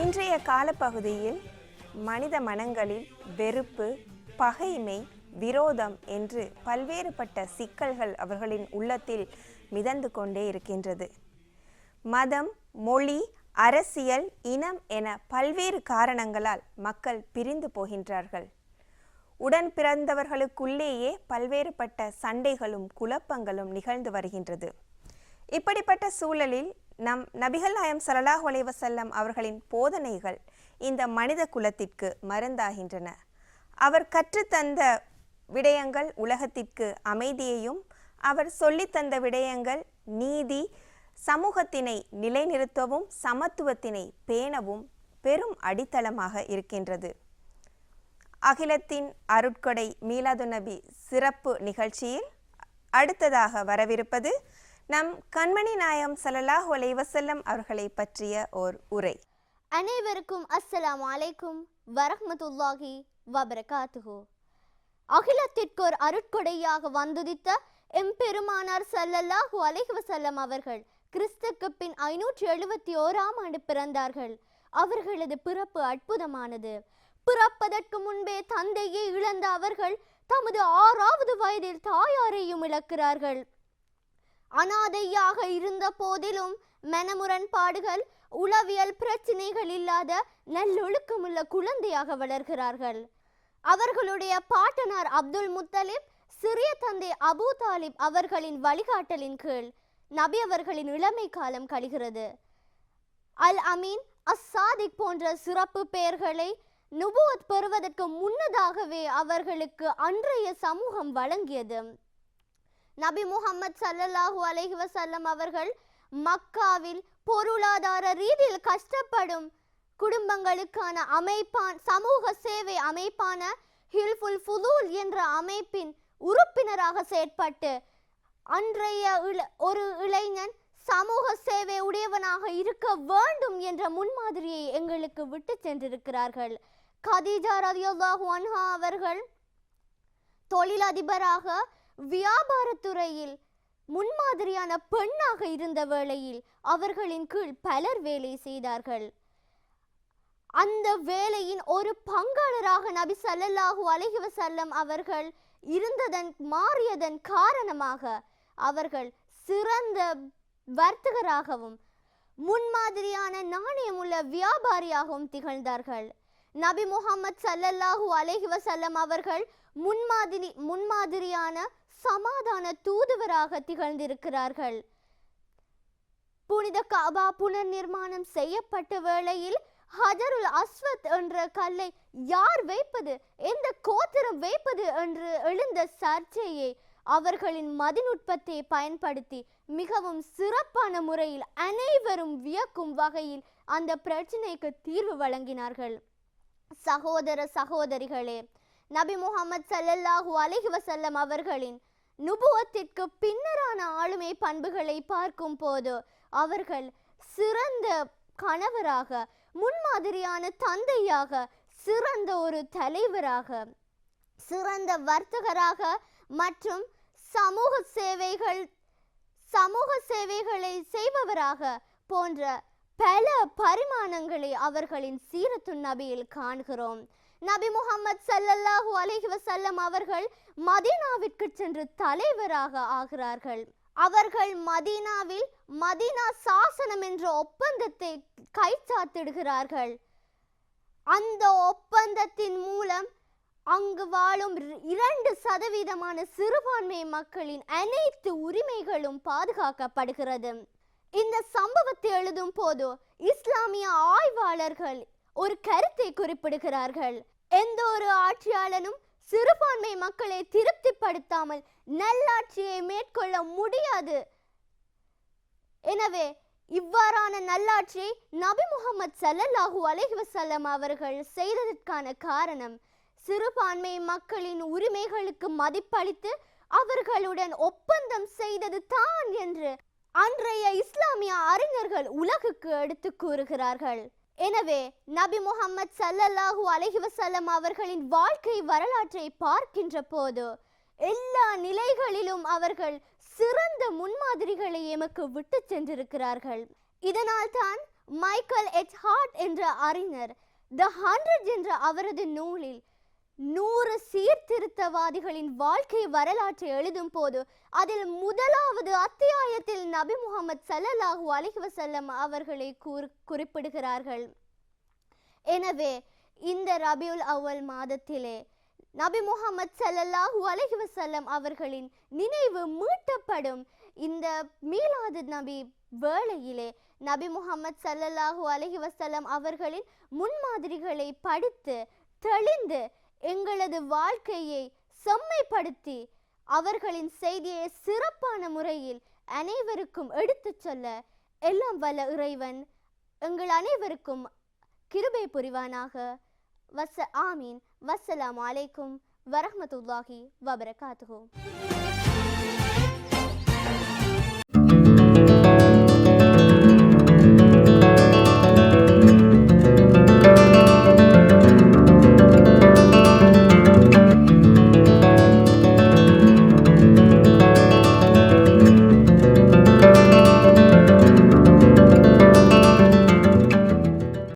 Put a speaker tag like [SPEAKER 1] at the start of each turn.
[SPEAKER 1] இன்றைய காலப்பகுதியில் மனித மனங்களில் வெறுப்பு, பகைமை, விரோதம் என்று பல்வேறுபட்ட சிக்கல்கள் அவர்களின் உள்ளத்தில் மிதந்து கொண்டே இருக்கின்றது. மதம், மொழி, அரசியல், இனம் என பல்வேறு காரணங்களால் மக்கள் பிரிந்து போகின்றார்கள். உடன் பிறந்தவர்களுக்குள்ளேயே பல்வேறுபட்ட சண்டைகளும் குழப்பங்களும் நிகழ்ந்து வருகின்றது. இப்படிப்பட்ட சூழலில் நபிகள் நாயகம் ஸல்லல்லாஹு அலைஹி வஸல்லம் அவர்களின் போதனைகள் இந்த மனித குலத்திற்கு மருந்தாகின்றன. அவர் கற்றுத்தந்த விடயங்கள் உலகத்திற்கு அமைதியையும், அவர் சொல்லித்தந்த விடயங்கள் நீதி, சமூகத்தினை நிலைநிறுத்தவும் சமத்துவத்தினை பேணவும் பெரும் அடித்தளமாக இருக்கின்றது. அகிலத்தின் அருட்கொடை மீலாது நபி சிறப்பு நிகழ்ச்சியில் அடுத்ததாக வரவிருப்பது நம் கண்மணி நாயகம் ஸல்லல்லாஹு அலைஹி வஸல்லம் அவர்களை பற்றிய ஓர் உரை.
[SPEAKER 2] அனைவருக்கும் அஸ்ஸலாமு அலைக்கும் வரஹ்மத்துல்லாஹி வபரகாத்துஹு. அகிலத்திற்கு ஒரு அருட்கொடையாக வந்துதித்த எம்பெருமானார் ஸல்லல்லாஹு அலைஹி வஸல்லம் அவர்கள் கிறிஸ்துக்கு பின் 571ஆம் ஆண்டு பிறந்தார்கள். அவர்களது பிறப்பு அற்புதமானது. பிறப்பதற்கு முன்பே தந்தையை இழந்த அவர்கள் தமது 6வது வயதில் தாயாரையும் இழக்கிறார்கள். அனாதையாக இருந்த போதிலும் மனமுரண்பாடுகள், உளவியல் பிரச்சினைகள் இல்லாத நல்லொழுக்கமுள்ள குழந்தையாக வளர்கிறார்கள். அவர்களுடைய பாட்டனார் அப்துல் முத்தலிப், சிறிய தந்தை அபு தாலிப் அவர்களின் வழிகாட்டலின் கீழ் நபி அவர்களின் இளமை காலம் கழிகிறது. அல் அமீன், அஸ்ஸாதிக் போன்ற சிறப்பு பெயர்களை நுபுவத் பெறுவதற்கு முன்னதாகவே அவர்களுக்கு அன்றைய சமூகம் வழங்கியது. நபி முஹம்மது ஸல்லல்லாஹு அலைஹி வஸல்லம் அவர்கள் மக்காவில் பொருளாதார ரீதியில் கஷ்டப்படும் குடும்பங்களுக்கான சமூக சேவை அமைப்பான ஹில்ஃபுல் ஃபுதூல் என்ற அமைப்பின் உறுப்பினராக செயற்பட்டு அன்றைய ஒரு இளைஞன் சமூக சேவை உடையவனாக இருக்க வேண்டும் என்ற முன்மாதிரியை எங்களுக்கு விட்டு சென்றிருக்கிறார்கள். கதீஜா ரலியல்லாஹு அன்ஹா அவர்கள் தொழிலதிபராக வியாபாரத்துறையில் முன்மாதிரியான பெண்ணாக இருந்த வேளையில் அவர்களின் கீழ் பலர் வேலை செய்தார்கள். அந்த வேலையின் ஒரு பங்காளராக நபி ஸல்லல்லாஹு அலைஹி வஸல்லம் அவர்கள் மாறியதன் காரணமாக அவர்கள் சிறந்த வர்த்தகராகவும் முன்மாதிரியான நாணயமுள்ள வியாபாரியாகவும் திகழ்ந்தார்கள். நபி முஹம்மது ஸல்லல்லாஹு அலைஹி வஸல்லம் அவர்கள் முன்மாதிரியான சமாதான தூதுவராக திகழ்ந்திருக்கிறார்கள். புனித கஅபா புனர் நிர்மாணம் செய்யப்பட்ட வேளையில் ஹஜருல் அஸ்வத் என்ற கல்லை யார் வைப்பது, எந்த கோத்திரம் வைப்பது என்று எழுந்த சர்ச்சையை அவர்களின் மதிநுட்பத்தை பயன்படுத்தி மிகவும் சிறப்பான முறையில் அனைவரும் வியக்கும் வகையில் அந்த பிரச்சனைக்கு தீர்வு வழங்கினார்கள். சகோதர சகோதரிகளே, நபி முஹம்மது ஸல்லல்லாஹு அலைஹி வஸல்லம் அவர்களின் நுபுவத்திற்கு பின்னரான ஆளுமை பண்புகளை பார்க்கும் போது அவர்கள் சிறந்த கணவராக, முன்மாதிரியான தந்தையாக, சிறந்த ஒரு தலைவராக, சிறந்த வர்த்தகராக மற்றும் சமூக சேவைகளை செய்பவராக போன்ற பல பரிமாணங்களை அவர்களின் சீரத்து நபியில் காண்கிறோம். நபி முஹம்மது ஸல்லல்லாஹு அலைஹி வஸல்லம் அவர்கள் மதீனாவிற்கு சென்று தலைவராக ஆகிறார்கள். அவர்கள் மதீனாவில் மதீனா சாசனம் என்ற ஒப்பந்தத்தை கைச்சாத்திடுகிறார்கள். அந்த ஒப்பந்தத்தின் மூலம் அங்கு வாழும் 2% சிறுபான்மை மக்களின் அனைத்து உரிமைகளும் பாதுகாக்கப்படுகிறது. இந்த சம்பவத்தை எழுதும் போது இஸ்லாமிய ஆய்வாளர்கள் ஒரு கருத்தை குறிப்பிடுகிறார்கள். எந்த ஒரு ஆட்சியாளனும் சிறுபான்மை மக்களை திருப்திப்படுத்தாமல் நல்லாட்சியை மேற்கொள்ள முடியாது. எனவே இவ்வாறான நல்லாட்சியை நபி முஹம்மது ஸல்லல்லாஹு அலைஹி வஸல்லம் அவர்கள் செய்ததற்கான காரணம் சிறுபான்மை மக்களின் உரிமைகளுக்கு மதிப்பளித்து அவர்களுடன் ஒப்பந்தம் செய்தது தான் என்று அன்றைய இஸ்லாமிய அறிஞர்கள் உலகுக்கு எடுத்து கூறுகிறார்கள். எனவே நபி முஹம்மது ஸல்லல்லாஹு அலைஹி வஸல்லம் அவர்களின் வாழ்க்கை வரலாற்றை பார்க்கின்ற போது எல்லா நிலைகளிலும் அவர்கள் சிறந்த முன்மாதிரிகளை எமக்கு விட்டு சென்றிருக்கிறார்கள். இதனால் தான் மைக்கேல் எச் ஹார்ட் என்ற அறிஞர் தி 100 என்ற அவரது நூலில் 100 சீர்திருத்தவாதிகளின் வாழ்க்கை வரலாற்றை எழுதும் போது அதில் முதலாவது அத்தியாயத்தில் நபி முஹம்மது ஸல்லல்லாஹு அலைஹி வஸல்லம் அவர்களை குறிப்பிடுகிறார்கள். எனவே இந்த ரபியுல் அவ்வல் மாதத்திலே நபி முஹம்மது ஸல்லல்லாஹு அலைஹி வஸல்லம் அவர்களின் நினைவு மீட்டப்படும் இந்த மீலாது நபி வேளையிலே நபி முஹம்மது ஸல்லல்லாஹு அலைஹி வஸல்லம் அவர்களின் முன்மாதிரிகளை படித்து தெளிந்து எங்களது வாழ்க்கையை செம்மைப்படுத்தி அவர்களின் செய்தியை சிறப்பான முறையில் அனைவருக்கும் எடுத்துச் சொல்ல எல்லாம் வல்ல இறைவன் எங்கள் அனைவருக்கும் கிருபை புரிவானாக. ஆமீன். வஸ்ஸலாமு அலைக்கும் வரஹ்மத்துல்லாஹி வபரகாத்துஹு.